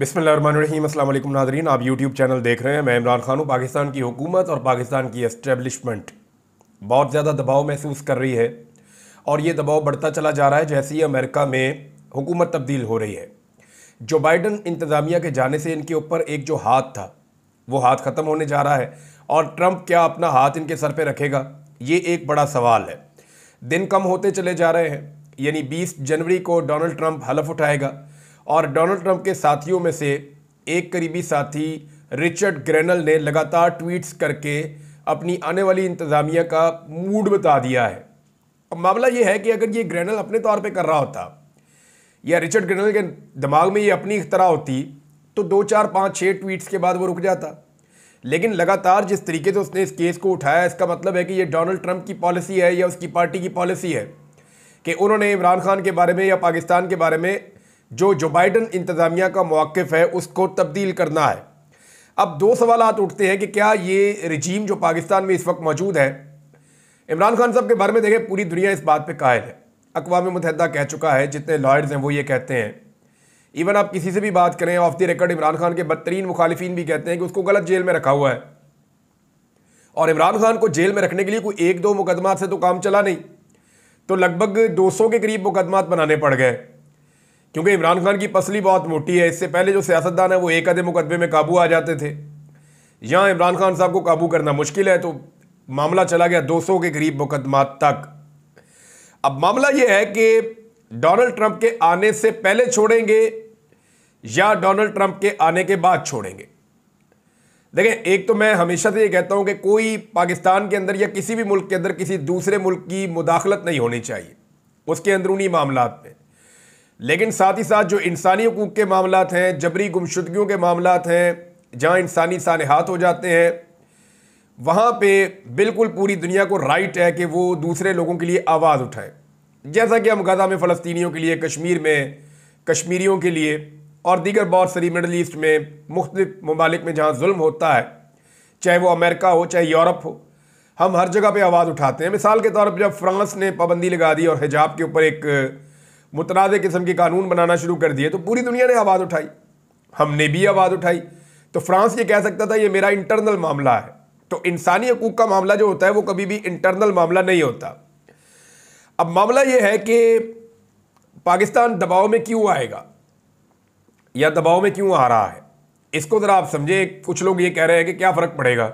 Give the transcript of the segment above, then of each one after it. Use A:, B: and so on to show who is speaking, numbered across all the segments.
A: बिस्मिल्लाहिर्रहमानिर्रहीम। अस्सलाम वालेकुम नाज़रीन, आप यूट्यूब चैनल देख रहे हैं। मैं इमरान खान हूँ। पाकिस्तान की हुकूमत और पाकिस्तान की एस्टेब्लिशमेंट बहुत ज़्यादा दबाव महसूस कर रही है और ये दबाव बढ़ता चला जा रहा है जैसे ही अमेरिका में हुकूमत तब्दील हो रही है। जो बाइडन इंतज़ामिया के जाने से इनके ऊपर एक जो हाथ था वो हाथ ख़त्म होने जा रहा है और ट्रंप क्या अपना हाथ इनके सर पे रखेगा, ये एक बड़ा सवाल है। दिन कम होते चले जा रहे हैं, यानी 20 जनवरी को डोनाल्ड ट्रंप हलफ उठाएगा और डोनाल्ड ट्रंप के साथियों में से एक करीबी साथी रिचर्ड ग्रेनल ने लगातार ट्वीट्स करके अपनी आने वाली इंतज़ामिया का मूड बता दिया है। अब मामला ये है कि अगर ये ग्रेनल अपने तौर पे कर रहा होता या रिचर्ड ग्रेनल के दिमाग में ये अपनी इख्तरा होती तो 2, 4, 5, 6 ट्वीट्स के बाद वो रुक जाता। लेकिन लगातार जिस तरीके से उसने इस केस को उठाया, इसका मतलब है कि ये डोनाल्ड ट्रंप की पॉलिसी है या उसकी पार्टी की पॉलिसी है कि उन्होंने इमरान खान के बारे में या पाकिस्तान के बारे में जो बाइडन इंतज़ामिया का मौक़िफ़ है उसको तब्दील करना है। अब दो सवालात उठते हैं कि क्या ये रजीम जो पाकिस्तान में इस वक्त मौजूद है, इमरान खान साहब के बारे में देखें पूरी दुनिया इस बात पे कायल है। अक़वाम मुत्तहिदा कह चुका है, जितने लॉयर्स हैं वो ये कहते हैं। इवन आप किसी से भी बात करें of the record, Imran Khan के बदतरीन मुखालिफिन भी कहते हैं कि उसको गलत जेल में रखा हुआ है। और इमरान खान को जेल में रखने के लिए कोई 1-2 मुकदमात से तो काम चला नहीं, तो लगभग 200 के करीब मुकदमात बनाने पड़ गए, क्योंकि इमरान खान की पसली बहुत मोटी है। इससे पहले जो सियासतदान है वो एक आधे मुकदमे में काबू आ जाते थे। यहाँ इमरान खान साहब को काबू करना मुश्किल है, तो मामला चला गया 200 के करीब मुकदमात तक। अब मामला ये है कि डोनाल्ड ट्रंप के आने से पहले छोड़ेंगे या डोनाल्ड ट्रंप के आने के बाद छोड़ेंगे। देखें, एक तो मैं हमेशा से ये कहता हूं कि कोई पाकिस्तान के अंदर या किसी भी मुल्क के अंदर किसी दूसरे मुल्क की मुदाखलत नहीं होनी चाहिए उसके अंदरूनी मामलात में। लेकिन साथ ही साथ जो इंसानी हकूक़ के मामलात हैं, जबरी गुमशुदगियों के मामलात हैं, जहाँ इंसानी सानहात हो जाते हैं, वहाँ पे बिल्कुल पूरी दुनिया को राइट है कि वो दूसरे लोगों के लिए आवाज़ उठाए। जैसा कि हम गज़ा में फ़लस्तीनियों के लिए, कश्मीर में कश्मीरियों के लिए और दीगर बहुत सारी मिडल ईस्ट में मुख्तलिफ ममालिक में जहाँ जुल्म होता है, चाहे वो अमेरिका हो चाहे यूरोप हो, हम हर जगह पे आवाज़ उठाते हैं। मिसाल के तौर पर जब फ्रांस ने पाबंदी लगा दी और हिजाब के ऊपर एक मुतनाज़ किस्म के कानून बनाना शुरू कर दिए तो पूरी दुनिया ने आवाज़ उठाई, हमने भी आवाज़ उठाई। तो फ्रांस ये कह सकता था ये मेरा इंटरनल मामला है। तो इंसानी हकूक़ का मामला जो होता है वो कभी भी इंटरनल मामला नहीं होता। अब मामला ये है कि पाकिस्तान दबाव में क्यों आएगा या दबाव में क्यों आ रहा है, इसको ज़रा आप समझे। कुछ लोग ये कह रहे हैं कि क्या फ़र्क पड़ेगा,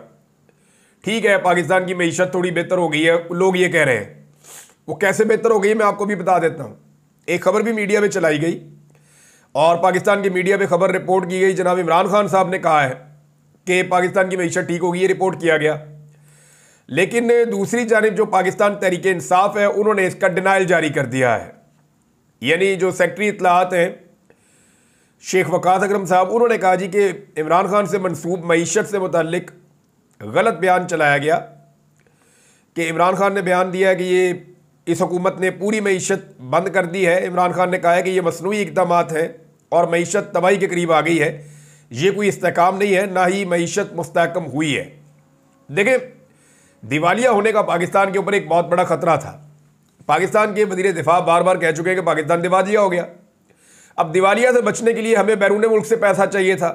A: ठीक है पाकिस्तान की मईशत थोड़ी बेहतर हो गई है, लोग ये कह रहे हैं। वो कैसे बेहतर हो गई है मैं आपको भी बता देता हूँ। एक खबर भी मीडिया में चलाई गई और पाकिस्तान की मीडिया में खबर रिपोर्ट की गई, जनाब इमरान खान साहब ने कहा है कि पाकिस्तान की मईशत ठीक होगी, ये रिपोर्ट किया गया। लेकिन दूसरी जानिब जो पाकिस्तान तहरीक इंसाफ है उन्होंने इसका डिनाइल जारी कर दिया है। यानी जो सेक्रेटरी इत्तलात हैं शेख वकास अकरम साहब, उन्होंने कहा जी कि इमरान खान से मनसूब मईशत से मुतल्लिक गलत बयान चलाया गया कि इमरान खान ने बयान दिया कि ये इस हुकूमत ने पूरी मईशत बंद कर दी है। इमरान खान ने कहा है कि ये मसनूई इक़दामात हैं और मईशत तबाही के करीब आ गई है, ये कोई इस्तेहकाम नहीं है, ना ही मईशत मुस्तहकम हुई है। देखें, दिवालिया होने का पाकिस्तान के ऊपर एक बहुत बड़ा ख़तरा था। पाकिस्तान के वज़ीर दिफा बार बार कह चुके हैं कि पाकिस्तान दिवालिया हो गया। अब दिवालिया से बचने के लिए हमें बैरून मुल्क से पैसा चाहिए था।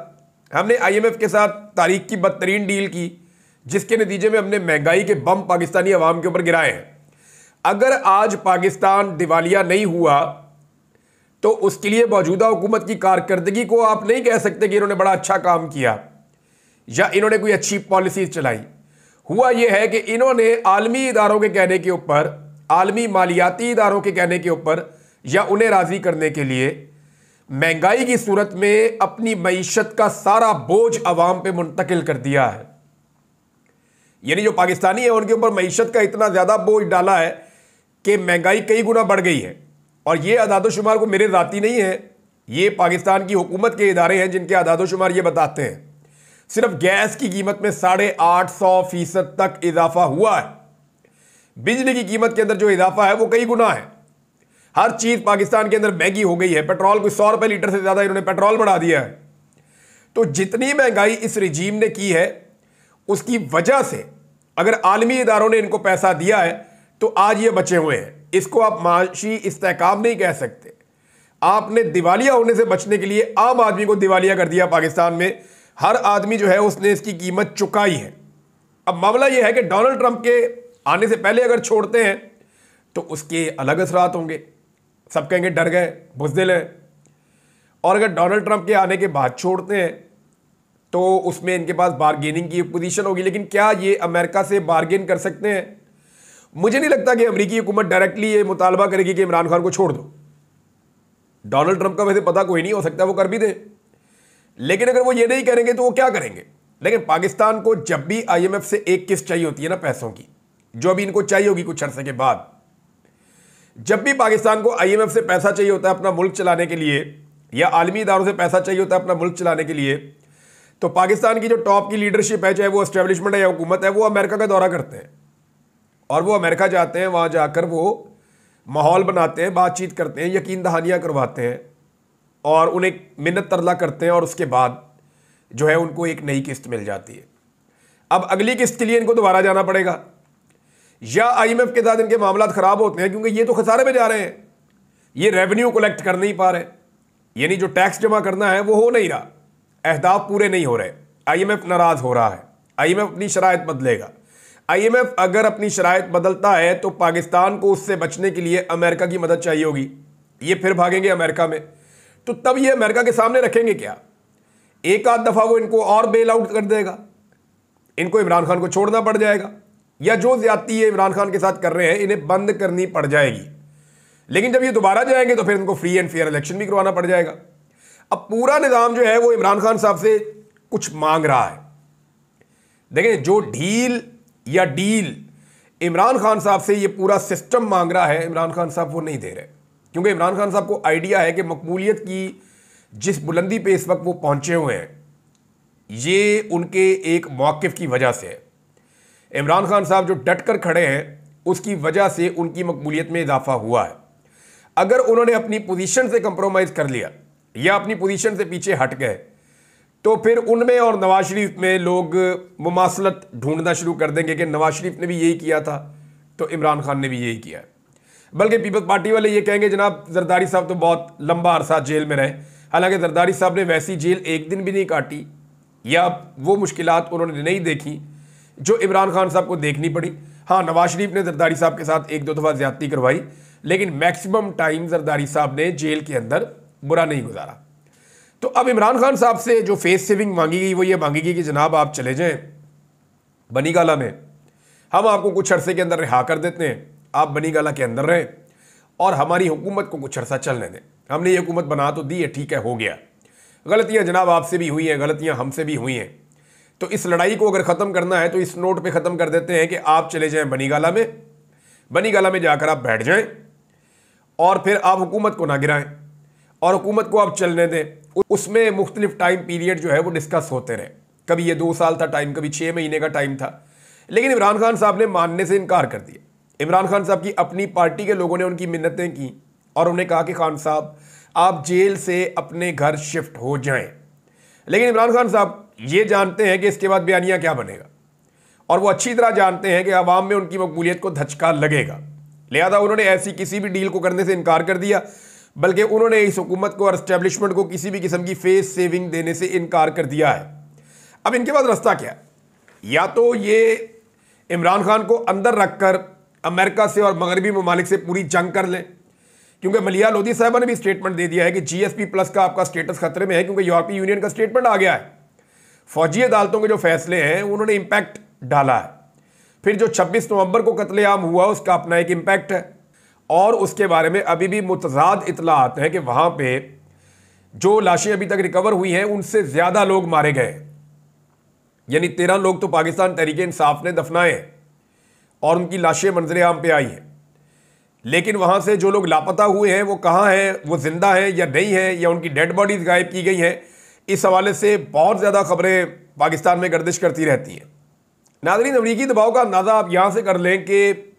A: हमने IMF के साथ तारीख की बदतरीन डील की, जिसके नतीजे में हमने महंगाई के बम पाकिस्तानी अवाम के ऊपर गिराए हैं। अगर आज पाकिस्तान दिवालिया नहीं हुआ तो उसके लिए मौजूदा हुकूमत की कारकर्दगी को आप नहीं कह सकते कि इन्होंने बड़ा अच्छा काम किया या इन्होंने कोई अच्छी पॉलिसीज चलाई। हुआ यह है कि इन्होंने आलमी इदारों के कहने के ऊपर, आलमी मालियाती इदारों के कहने के ऊपर या उन्हें राज़ी करने के लिए महंगाई की सूरत में अपनी मईशत का सारा बोझ अवाम पे मुंतकिल कर दिया है। यानी जो पाकिस्तानी है उनके ऊपर मईशत का इतना ज़्यादा बोझ डाला है कि महंगाई कई गुना बढ़ गई है। और ये अदादोशुमार को मेरे ज़ाती नहीं है, ये पाकिस्तान की हुकूमत के इदारे हैं जिनके अदादोशुमार ये बताते हैं। सिर्फ गैस की कीमत में 850% तक इजाफा हुआ है। बिजली की कीमत के अंदर जो इजाफा है वो कई गुना है। हर चीज़ पाकिस्तान के अंदर महंगी हो गई है। पेट्रोल को 100 रुपये लीटर से ज़्यादा इन्होंने पेट्रोल बढ़ा दिया है। तो जितनी महंगाई इस रजीम ने की है उसकी वजह से अगर आलमी इदारों ने इनको पैसा दिया है तो आज ये बचे हुए हैं। इसको आप माशी इस्तेहकाम नहीं कह सकते। आपने दिवालिया होने से बचने के लिए आम आदमी को दिवालिया कर दिया पाकिस्तान में। हर आदमी जो है उसने इसकी कीमत चुकाई है। अब मामला यह है कि डोनाल्ड ट्रंप के आने से पहले अगर छोड़ते हैं तो उसके अलग असरात होंगे। सब कहेंगे डर गए, बुज़दिल हैं। और अगर डोनाल्ड ट्रंप के आने के बाद छोड़ते हैं तो उसमें इनके पास बार्गेनिंग की पोजीशन होगी। लेकिन क्या ये अमेरिका से बार्गेन कर सकते हैं? मुझे नहीं लगता कि अमेरिकी हुकूमत डायरेक्टली ये मुतालबा करेगी कि इमरान खान को छोड़ दो। डोनाल्ड ट्रंप का वैसे पता कोई नहीं, हो सकता है वो कर भी दे। लेकिन अगर वो ये नहीं करेंगे तो वो क्या करेंगे? लेकिन पाकिस्तान को जब भी IMF से एक किस्त चाहिए होती है ना पैसों की, जो अभी इनको चाहिए होगी कुछ अरसे के बाद, जब भी पाकिस्तान को IMF से पैसा चाहिए होता है अपना मुल्क चलाने के लिए, या आलमी इदारों से पैसा चाहिए होता है अपना मुल्क चलाने के लिए, तो पाकिस्तान की जो टॉप की लीडरशिप है, चाहे वो एस्टेब्लिशमेंट है या हुकूमत है, वो अमेरिका का दौरा करते हैं। और वो अमेरिका जाते हैं, वहाँ जाकर वो माहौल बनाते हैं, बातचीत करते हैं, यकीन दहानियाँ करवाते हैं और उन्हें मिन्नत तरला करते हैं, और उसके बाद जो है उनको एक नई किस्त मिल जाती है। अब अगली किस्त के लिए इनको दोबारा जाना पड़ेगा, या IMF के साथ इनके मामला ख़राब होते हैं, क्योंकि ये तो खसारे में जा रहे हैं, ये रेवेन्यू कलेक्ट कर नहीं पा रहे, यानी जो टैक्स जमा करना है वो हो नहीं रहा, अहदाफ पूरे नहीं हो रहे, IMF नाराज़ हो रहा है, IMF अपनी शराइत बदलेगा। IMF अगर अपनी शराइत बदलता है तो पाकिस्तान को उससे बचने के लिए अमेरिका की मदद चाहिए होगी। ये फिर भागेंगे अमेरिका में, तो तब ये अमेरिका के सामने रखेंगे क्या? एक आध दफ़ा वो इनको और बेल आउट कर देगा, इनको इमरान खान को छोड़ना पड़ जाएगा, या जो ज्यादती ये इमरान खान के साथ कर रहे हैं इन्हें बंद करनी पड़ जाएगी। लेकिन जब ये दोबारा जाएंगे तो फिर इनको फ्री एंड फेयर इलेक्शन भी करवाना पड़ जाएगा। अब पूरा निज़ाम जो है वो इमरान खान साहब से कुछ मांग रहा है। देखें, जो ढील या डील इमरान खान साहब से ये पूरा सिस्टम मांग रहा है, इमरान खान साहब वो नहीं दे रहे, क्योंकि इमरान खान साहब को आइडिया है कि मकबूलियत की जिस बुलंदी पे इस वक्त वो पहुंचे हुए हैं, ये उनके एक मौक़िफ़ की वजह से है। इमरान खान साहब जो डट कर खड़े हैं उसकी वजह से उनकी मकबूलियत में इजाफा हुआ है। अगर उन्होंने अपनी पोजीशन से कंप्रोमाइज़ कर लिया या अपनी पोजीशन से पीछे हट गए तो फिर उनमें और नवाज शरीफ में लोग मुमासलत ढूंढना शुरू कर देंगे कि नवाज शरीफ ने भी यही किया था तो इमरान खान ने भी यही किया है। बल्कि पीपल्स पार्टी वाले ये कहेंगे जनाब जरदारी साहब तो बहुत लंबा अरसा जेल में रहे, हालांकि जरदारी साहब ने वैसी जेल एक दिन भी नहीं काटी, या वो मुश्किलात उन्होंने नहीं देखी जो इमरान खान साहब को देखनी पड़ी। हाँ, नवाज शरीफ ने जरदारी साहब के साथ एक दो दफ़ा ज्यादती करवाई, लेकिन मैक्सिमम टाइम जरदारी साहब ने जेल के अंदर बुरा नहीं गुजारा। तो अब इमरान खान साहब से जो फेस सेविंग मांगी गई वो ये मांगी गई कि जनाब आप चले जाएं बनी गाला में, हम आपको कुछ अरसे के अंदर रिहा कर देते हैं, आप बनी गाला के अंदर रहें और हमारी हुकूमत को कुछ अरसा चलने दें। हमने ये हुकूमत बना तो दी है, ठीक है, हो गया। गलतियाँ जनाब आपसे भी हुई हैं, गलतियाँ हमसे भी हुई हैं, तो इस लड़ाई को अगर ख़त्म करना है तो इस नोट पे ख़त्म कर देते हैं कि आप चले जाएं बनी गाला में, बनी गाला में जाकर आप बैठ जाएं और फिर आप हुकूमत को ना गिराएं और हुकूमत को आप चलने दें। उसमें मुख्तलिफ टाइम पीरियड जो है वो डिस्कस होते रहे, कभी ये 2 साल था टाइम, कभी 6 महीने का टाइम था, लेकिन इमरान खान साहब ने मानने से इनकार कर दिया। इमरान खान साहब की अपनी पार्टी के लोगों ने उनकी मिन्नतें की और उन्हें कहा कि खान साहब आप जेल से अपने घर शिफ्ट हो जाएं। लेकिन इमरान खान साहब ये जानते हैं कि इसके बाद बयानिया क्या बनेगा, और वो अच्छी तरह जानते हैं कि आवाम में उनकी मकबूलियत को धचका लगेगा। लिहाजा उन्होंने ऐसी किसी भी डील को करने से इनकार कर दिया, बल्कि उन्होंने इस हुकूमत को और एस्टेब्लिशमेंट को किसी भी किस्म की फेस सेविंग देने से इनकार कर दिया है। अब इनके पास रास्ता क्या है? या तो ये इमरान खान को अंदर रखकर अमेरिका से और मगरबी ममालिक से पूरी जंग कर लें, क्योंकि मलिया लोधी साहबा ने भी स्टेटमेंट दे दिया है कि GSP+ का आपका स्टेटस खतरे में है, क्योंकि यूरोपीय यूनियन का स्टेटमेंट आ गया है। फौजी अदालतों के जो फैसले हैं उन्होंने इम्पैक्ट डाला है। फिर जो 26 नवंबर को कत्लेआम हुआ उसका अपना एक इम्पैक्ट है, और उसके बारे में अभी भी मुतज़ाद इतलात हैं कि वहाँ पे जो लाशें अभी तक रिकवर हुई हैं उनसे ज़्यादा लोग मारे गए, यानी 13 लोग तो पाकिस्तान तहरीक इंसाफ ने दफनाए हैं और उनकी लाशें मंजर आम पे आई हैं। लेकिन वहाँ से जो लोग लापता हुए हैं वो कहाँ हैं, वो जिंदा हैं या नहीं हैं, या उनकी डेड बॉडीज़ गायब की गई हैं, इस हवाले से बहुत ज़्यादा खबरें पाकिस्तान में गर्दिश करती रहती हैं। नाज़रीन, अमरीकी दबाव का अंदाज़ा आप यहाँ से कर लें कि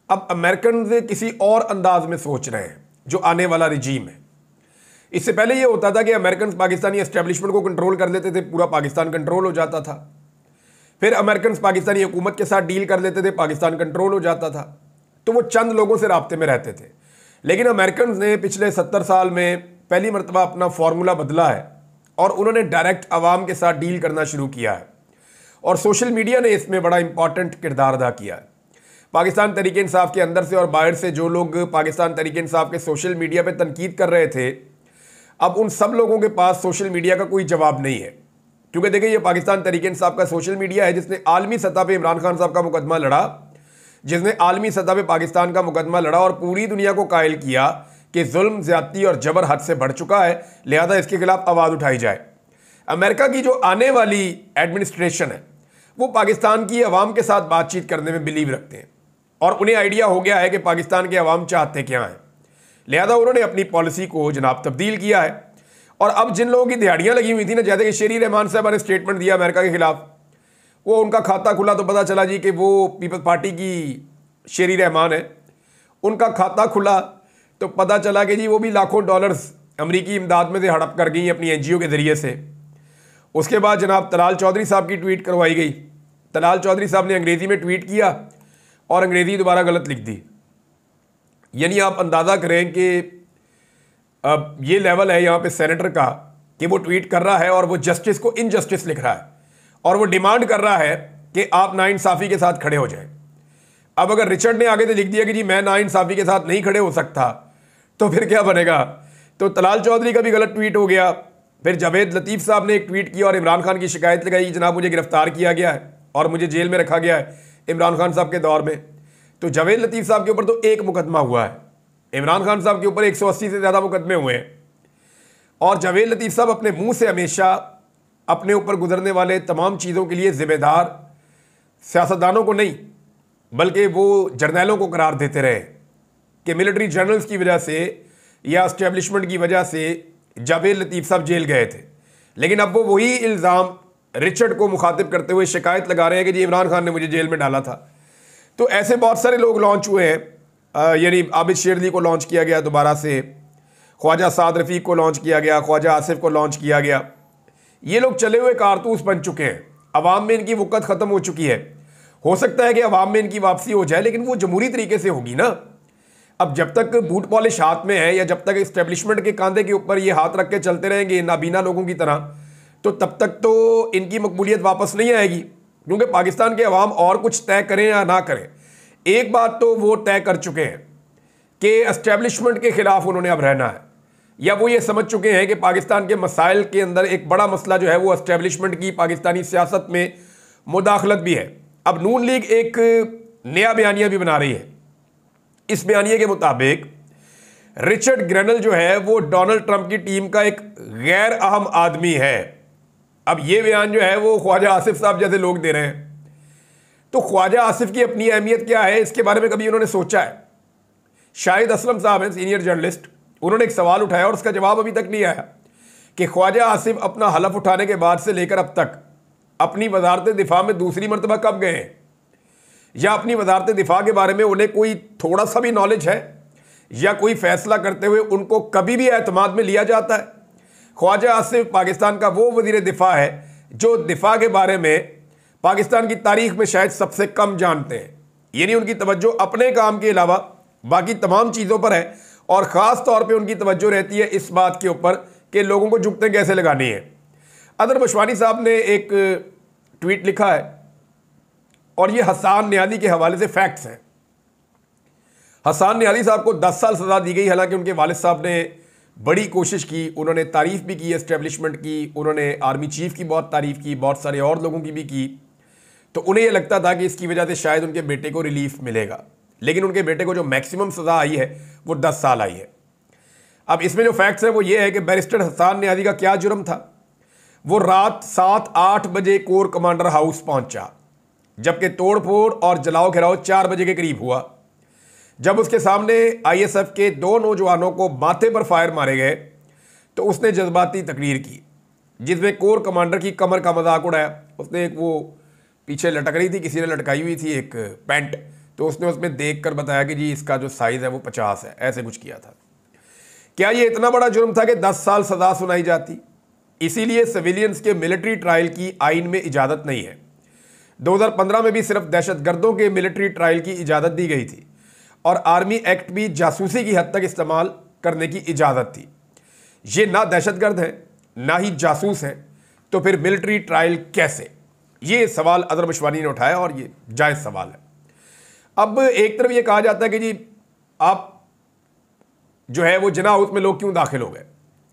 A: अब अमेरिकन से किसी और अंदाज में सोच रहे हैं जो आने वाला रिजीम है। इससे पहले ये होता था कि अमेरिकन पाकिस्तानी एस्टेब्लिशमेंट को कंट्रोल कर लेते थे, पूरा पाकिस्तान कंट्रोल हो जाता था। फिर अमेरिकन पाकिस्तानी हुकूमत के साथ डील कर लेते थे, पाकिस्तान कंट्रोल हो जाता था। तो वो चंद लोगों से राब्ते में रहते थे। लेकिन अमेरिकन ने पिछले 70 साल में पहली मरतबा अपना फॉर्मूला बदला है और उन्होंने डायरेक्ट आवाम के साथ डील करना शुरू किया है और सोशल मीडिया ने इसमें बड़ा इंपॉर्टेंट किरदार अदा किया है। पाकिस्तान तहरीक इंसाफ के अंदर से और बाहर से जो लोग पाकिस्तान तहरीक इंसाफ के सोशल मीडिया पे तनकीद कर रहे थे, अब उन सब लोगों के पास सोशल मीडिया का कोई जवाब नहीं है। क्योंकि देखिए, ये पाकिस्तान तहरीक इंसाफ का सोशल मीडिया है जिसने आलमी सतह पे इमरान खान साहब का मुकदमा लड़ा, जिसने आलमी सतह पे पाकिस्तान का मुकदमा लड़ा और पूरी दुनिया को कायल किया कि जुल्म, ज्यादती और जबर हद से बढ़ चुका है, लिहाजा इसके खिलाफ आवाज़ उठाई जाए। अमेरिका की जो आने वाली एडमिनिस्ट्रेशन है वो पाकिस्तान की अवाम के साथ बातचीत करने में बिलीव रखते हैं और उन्हें आइडिया हो गया है कि पाकिस्तान के अवाम चाहते क्या हैं, लिहाजा उन्होंने अपनी पॉलिसी को जनाब तब्दील किया है। और अब जिन लोगों की दिहाड़ियाँ लगी हुई थी ना, जैसे कि शेरी रहमान साहब ने स्टेटमेंट दिया अमेरिका के खिलाफ, वो उनका खाता खुला तो पता चला जी कि वो पीपल्स पार्टी की शेरी रहमान है। उनका खाता खुला तो पता चला कि जी वो भी लाखों डॉलर्स अमरीकी इमदाद में से हड़प कर गई अपनी NGO के ज़रिए से। उसके बाद जनाब तलाल चौधरी साहब की ट्वीट करवाई गई। तलाल चौधरी साहब ने अंग्रेज़ी में ट्वीट किया और अंग्रेज़ी दोबारा गलत लिख दी। यानी आप अंदाज़ा करें कि अब ये लेवल है यहाँ पे सेनेटर का कि वो ट्वीट कर रहा है और वो जस्टिस को इनजस्टिस लिख रहा है और वो डिमांड कर रहा है कि आप नाइंसाफ़ी के साथ खड़े हो जाएं। अब अगर रिचर्ड ने आगे से लिख दिया कि जी मैं नाइंसाफ़ी के साथ नहीं खड़े हो सकता, तो फिर क्या बनेगा? तो तलाल चौधरी का भी गलत ट्वीट हो गया। फिर जावेद लतीफ़ साहब ने एक ट्वीट किया और इमरान खान की शिकायत लगाई कि जनाब मुझे गिरफ्तार किया गया है और मुझे जेल में रखा गया है इमरान खान साहब के दौर में। तो जावेद लतीफ़ साहब के ऊपर तो एक मुकदमा हुआ है, इमरान खान साहब के ऊपर 180 से ज़्यादा मुकदमे हुए हैं। और जावेद लतीफ़ साहब अपने मुंह से हमेशा अपने ऊपर गुजरने वाले तमाम चीज़ों के लिए ज़िम्मेदार सियासतदानों को नहीं बल्कि वो जर्नैलों को करार देते रहे कि मिलिट्री जनरल्स की वजह से या इस्टेब्लिशमेंट की वजह से जावेद लतीफ़ साहब जेल गए थे। लेकिन अब वो वही इल्ज़ाम रिचर्ड को मुखातिब करते हुए शिकायत लगा रहे हैं कि जी इमरान खान ने मुझे जेल में डाला था। तो ऐसे बहुत सारे लोग लॉन्च हुए हैं। यानी आबिद शेरली को लॉन्च किया गया दोबारा से, ख्वाजा साद रफ़ीक को लॉन्च किया गया, ख्वाजा आसिफ को लॉन्च किया गया। ये लोग चले हुए कारतूस बन चुके हैं, अवाम में इनकी वक़्त ख़त्म हो चुकी है। हो सकता है कि अवाम में इनकी वापसी हो जाए, लेकिन वो जमहूरी तरीके से होगी ना। अब जब तक बूट पॉलिश हाथ में है या जब तक इस्टेब्लिशमेंट के कंधे के ऊपर ये हाथ रख के चलते रहेंगे नाबीना लोगों की तरह, तो तब तक तो इनकी मकबूलियत वापस नहीं आएगी। क्योंकि पाकिस्तान के अवाम और कुछ तय करें या ना करें, एक बात तो वो तय कर चुके हैं कि इस्टेब्लिशमेंट के ख़िलाफ़ उन्होंने अब रहना है, या वो ये समझ चुके हैं कि पाकिस्तान के मसाइल के अंदर एक बड़ा मसला जो है वो इस्टेब्लिशमेंट की पाकिस्तानी सियासत में मुदाखलत भी है। अब नून लीग एक नया बयानिया भी बना रही है। इस बयानिए के मुताबिक रिचर्ड ग्रेनल जो है वो डोनाल्ड ट्रंप की टीम का एक गैर अहम आदमी है। अब ये बयान जो है वो ख्वाजा आसिफ साहब जैसे लोग दे रहे हैं। तो ख्वाजा आसिफ की अपनी अहमियत क्या है, इसके बारे में कभी उन्होंने सोचा है? शाहिद असलम साहब हैं सीनियर जर्नलिस्ट, उन्होंने एक सवाल उठाया और उसका जवाब अभी तक नहीं आया कि ख्वाजा आसिफ अपना हलफ उठाने के बाद से लेकर अब तक अपनी वजारत दिफा में दूसरी मरतबा कब गए हैं, या अपनी वजारत दिफा के बारे में उन्हें कोई थोड़ा सा भी नॉलेज है, या कोई फैसला करते हुए उनको कभी भी एतमाद में लिया जाता है? ख्वाजा आसिफ पाकिस्तान का वो वज़ीर दिफा है जो दिफा के बारे में पाकिस्तान की तारीख में शायद सबसे कम जानते हैं। यानी उनकी तवज्जो अपने काम के अलावा बाकी तमाम चीज़ों पर है और ख़ास तौर पे उनकी तवज्जो रहती है इस बात के ऊपर कि लोगों को जुगतें कैसे लगानी है। अदर बशवानी साहब ने एक ट्वीट लिखा है और ये हसान न्याली के हवाले से फैक्ट्स हैं। हसान न्याली साहब को 10 साल सज़ा दी गई, हालांकि उनके वालिद साहब ने बड़ी कोशिश की, उन्होंने तारीफ़ भी की एस्टेब्लिशमेंट की, उन्होंने आर्मी चीफ़ की बहुत तारीफ़ की, बहुत सारे और लोगों की भी की। तो उन्हें यह लगता था कि इसकी वजह से शायद उनके बेटे को रिलीफ मिलेगा, लेकिन उनके बेटे को जो मैक्सिमम सज़ा आई है वो 10 साल आई है। अब इसमें जो फैक्ट्स है वो ये है कि बैरिस्टर हसान न्याली का क्या जुर्म था। वो रात 7-8 बजे कोर कमांडर हाउस पहुंचा, जबकि तोड़फोड़ और जलाओ घिराव 4 बजे के करीब हुआ। जब उसके सामने ISF के 2 नौजवानों को माथे पर फायर मारे गए तो उसने जज्बाती तकरीर की, जिसमें कोर कमांडर की कमर का मजाक उड़ाया। उसने एक वो पीछे लटक रही थी, किसी ने लटकाई हुई थी एक पैंट, तो उसने उसमें देख कर बताया कि जी इसका जो साइज़ है वो 50 है, ऐसे कुछ किया था। क्या ये इतना बड़ा जुर्म था कि 10 साल सज़ा सुनाई जाती? इसीलिए सिविलियंस के मिलिट्री ट्रायल की आइन में इजाज़त नहीं है। 2015 में भी सिर्फ दहशतगर्दों के मिलिट्री ट्रायल की इजाज़त दी गई थी और आर्मी एक्ट भी जासूसी की हद तक इस्तेमाल करने की इजाज़त थी। ये ना दहशतगर्द है ना ही जासूस है, तो फिर मिलिट्री ट्रायल कैसे? ये सवाल अजहर मशवानी ने उठाया और ये जायज़ सवाल है। अब एक तरफ ये कहा जाता है कि जी आप जो है वो जिना हाउस में लोग क्यों दाखिल हो गए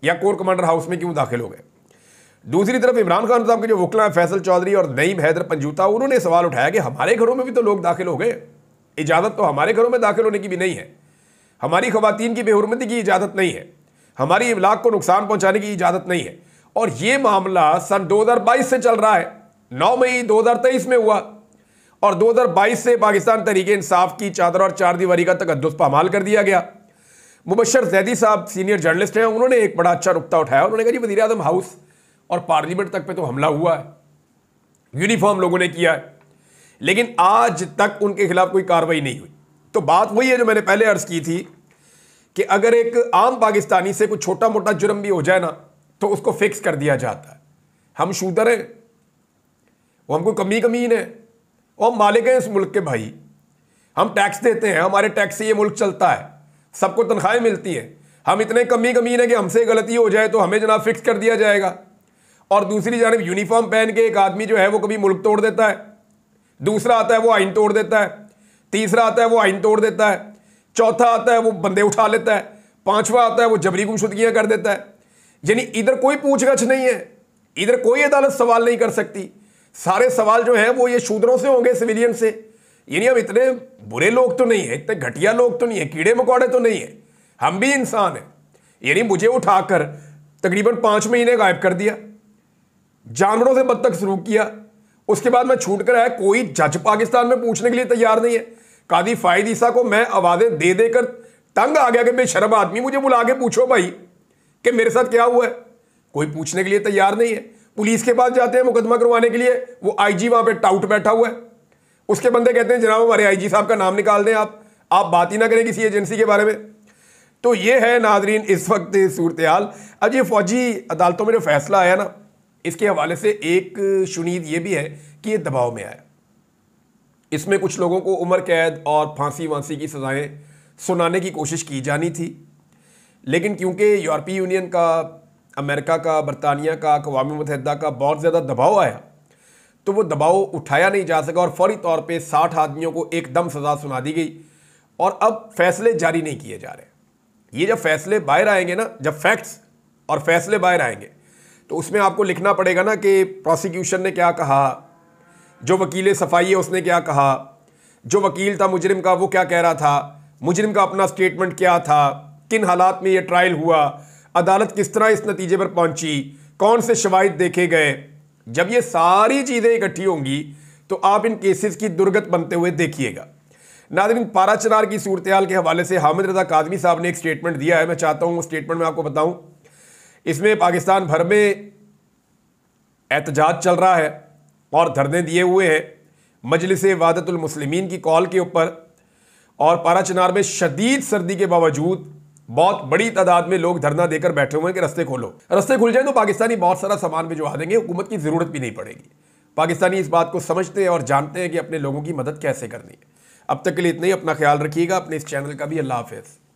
A: या कोर कमांडर हाउस में क्यों दाखिल हो गए। दूसरी तरफ इमरान खान साहब के जो वकला हैं फैसल चौधरी और नईम हैदर पंजूता, उन्होंने सवाल उठाया कि हमारे घरों में भी तो लोग दाखिल हो गए, इजाज़त तो हमारे घरों में दाखिल होने की भी नहीं है, हमारी खवातीन की बेहुरमती की इजाज़त नहीं है, हमारी इमलाक को नुकसान पहुंचाने की इजाज़त नहीं है। और ये मामला सन 2022 से चल रहा है, 9 मई 2023 में हुआ और 2022 से पाकिस्तान तहरीक इंसाफ की चादर और चार दीवारी का तकद्दुस पामाल कर दिया गया। मुबशर जैदी साहब सीनियर जर्नलिस्ट हैं, उन्होंने एक बड़ा अच्छा नुक्ता उठाया। उन्होंने कहा जी वज़ीर आज़म हाउस और पार्लियामेंट तक पे तो हमला हुआ है, यूनिफॉर्म लोगों ने किया है, लेकिन आज तक उनके खिलाफ कोई कार्रवाई नहीं हुई। तो बात वही है जो मैंने पहले अर्ज की थी कि अगर एक आम पाकिस्तानी से कोई छोटा मोटा जुर्म भी हो जाए ना तो उसको फिक्स कर दिया जाता है। हम शूदर हैं, वो हमको कमीन है, और हम मालिक हैं इस मुल्क के भाई, हम टैक्स देते हैं, हमारे टैक्स से ये मुल्क चलता है, सबको तनख्वाहें मिलती हैं। हम इतने कमीन है कि हमसे गलती हो जाए तो हमें जनाब फिक्स कर दिया जाएगा। और दूसरी जानब यूनिफॉर्म पहन के एक आदमी जो है वो कभी मुल्क तोड़ देता है, दूसरा आता है वो आइन तोड़ देता है, तीसरा आता है वो आइन तोड़ देता है, चौथा आता है वो बंदे उठा लेता है, पांचवा आता है वो जबरी गुमशुदगियां कर देता है। यानी इधर कोई पूछगछ नहीं है, इधर कोई अदालत सवाल नहीं कर सकती। सारे सवाल जो हैं वो ये शूद्रों से होंगे, सिविलियन से। यानी हम इतने बुरे लोग तो नहीं है, इतने घटिया लोग तो नहीं है, कीड़े मकोड़े तो नहीं है, हम भी इंसान हैं। यानी मुझे उठाकर तकरीबन 5 महीने गायब कर दिया, जानवरों से बदतक सलूक किया, उसके बाद मैं छूट कर आया। कोई जज पाकिस्तान में पूछने के लिए तैयार नहीं है। कादी फायद ईसा को मैं आवाज़ें दे देकर तंग आ गया कि बेशर्म आदमी मुझे बुला के पूछो भाई कि मेरे साथ क्या हुआ है। कोई पूछने के लिए तैयार नहीं है। पुलिस के पास जाते हैं मुकदमा करवाने के लिए, वो आईजी वहां पे टाउट बैठा हुआ है, उसके बंदे कहते हैं जनाब हमारे आईजी साहब का नाम निकाल दें, आप बात ही ना करें किसी एजेंसी के बारे में। तो ये है नाजरीन इस वक्त सूरत हाल। अब ये फौजी अदालतों में जो फैसला आया ना, इसके हवाले से एक शुनीद ये भी है कि ये दबाव में आया। इसमें कुछ लोगों को उम्र कैद और फांसी वांसी की सज़ाएं सुनाने की कोशिश की जानी थी, लेकिन क्योंकि यूरोपीय यूनियन का, अमेरिका का, बरतानिया का, अक़वाम मुत्तहिदा का बहुत ज़्यादा दबाव आया, तो वो दबाव उठाया नहीं जा सका और फौरी तौर पे 60 आदमियों को एकदम सज़ा सुना दी गई और अब फैसले जारी नहीं किए जा रहे। ये जब फैसले बाहर आएंगे ना, जब फैक्ट्स और फैसले बाहर आएंगे तो उसमें आपको लिखना पड़ेगा ना कि प्रोसिक्यूशन ने क्या कहा, जो वकील सफाई है उसने क्या कहा, जो वकील था मुजरिम का वो क्या कह रहा था, मुजरिम का अपना स्टेटमेंट क्या था, किन हालात में ये ट्रायल हुआ, अदालत किस तरह इस नतीजे पर पहुंची, कौन से शवाहिद देखे गए। जब ये सारी चीज़ें इकट्ठी होंगी तो आप इन केसेस की दुर्गत बनते हुए देखिएगा। नाज़रीन, पारा चनार की सूरत हाल के हवाले से हामिद रज़ा काज़मी साहब ने एक स्टेटमेंट दिया है। मैं चाहता हूँ वो स्टेटमेंट मैं आपको बताऊँ। इसमें पाकिस्तान भर में एहतजाज चल रहा है और धरने दिए हुए हैं मजलिस वहदतुल मुस्लिमीन की कॉल के ऊपर, और पारा चनार में शदीद सर्दी के बावजूद बहुत बड़ी तादाद में लोग धरना देकर बैठे हुए हैं कि रास्ते खोलो। रास्ते खुल जाए तो पाकिस्तानी बहुत सारा सामान भिजवा देंगे, हुकूमत की ज़रूरत भी नहीं पड़ेगी। पाकिस्तानी इस बात को समझते हैं और जानते हैं कि अपने लोगों की मदद कैसे करनी है। अब तक के लिए इतना ही। अपना ख्याल रखिएगा, अपने इस चैनल का भी। अल्लाह हाफ़िज़।